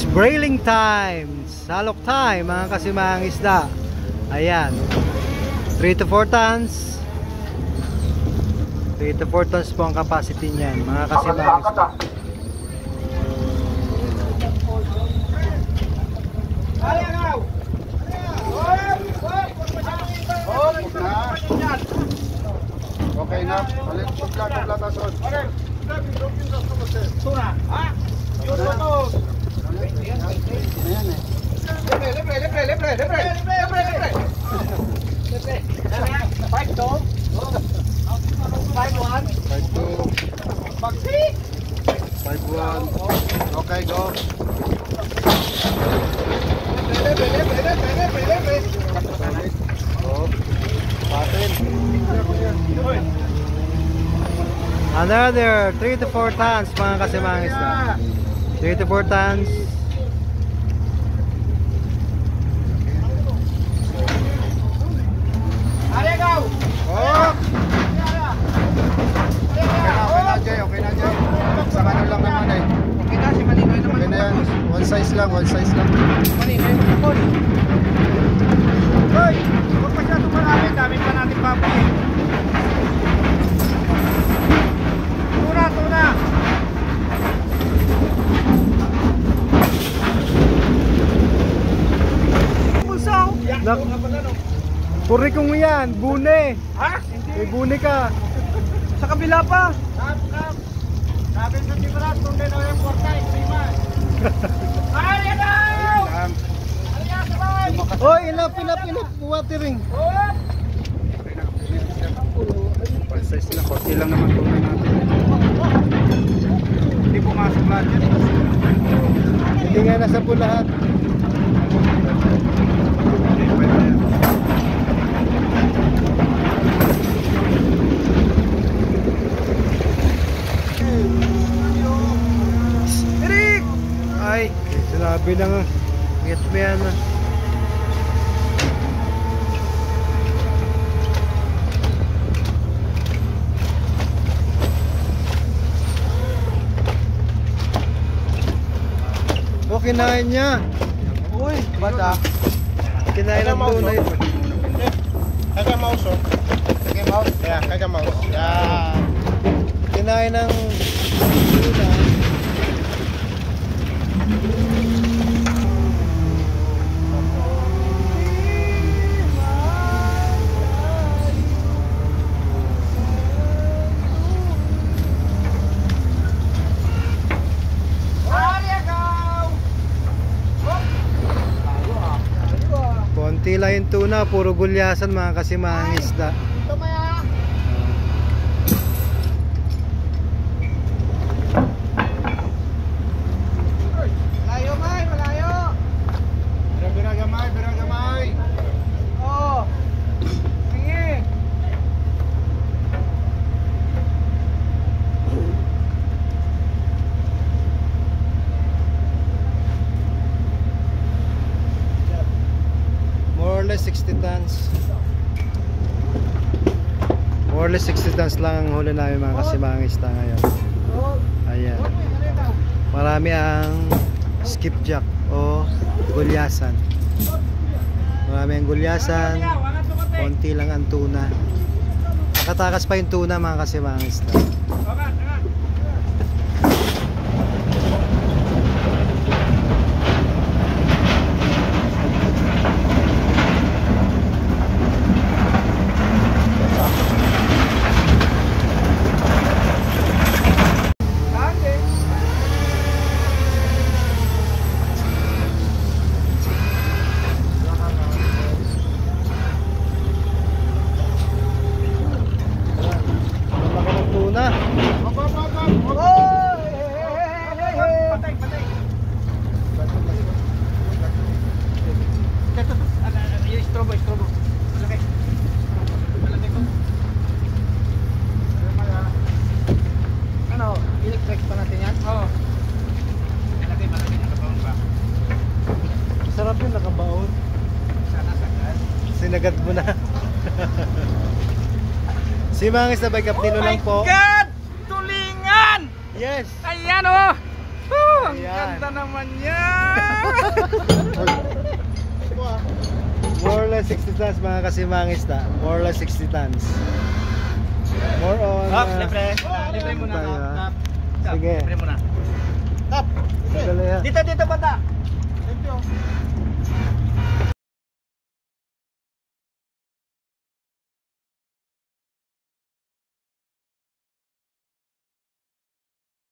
grayling time, salok time mga kasimahang isda. Ayan, 3 to 4 tons. 3 to 4 tons po ang capacity niyan mga kasimahang isda. Okay na, balik subla tasod. Sura, ha? Okay, go. Another 3 to 4 tons mga kasimahang isda. 3 to 4 tons. Okay na Jay. Sa kanan lang naman eh. Okay na, si Malinoy naman. Okay na yan. One size lang. Malinoy naman. Hoy! Huwag masyado marami. Dami pa natin papi. Tuna! Musaw! Puri kong yan, bune. Ha? May bune ka. Sa kabila pa. Sabi sa Tibarat, kung din ako yung porta, iksiman. Ay, ano! Oy, inap, watering. One size na, konti lang naman tunay natin. Hindi pumasok lahat yan. Hindi nga nasa po lahat. Eric! Ay, sinabi na nga. Get me yan na. O, kinain niya. Uy, bata. Kinain ang tunay. Kaya mouse, oh. Kaya mouse? Yeah, kaya mouse. Yeah. Kinain ng tuna. Konti lang yung tuna, puro gulyasan mga kasimahang isda. Malayo. Biragamay. Oo. Sige. More or less 60 tons. More or less 60 tons lang ang huli namin mga kasimahang isda ngayon. Ayan. Marami ang skipjack o gulyasan. Marami ang gulyasan. Konti lang ang tuna. Nakatakas pa yung tuna mga kasimahang isda. Sinagad mo na. Si Mangis na bike up nilo lang po. Oh my God! Tulingan! Yes. Ayan oh! Ang Ayan. ganda naman yan! than 60 tons mga kasimangista. More or less 60 tons. More on... libre. Libre muna. tayo, ha? Tap. Sige. Libre muna. Tap. Sandali, ha? Dito, bata. Thank you.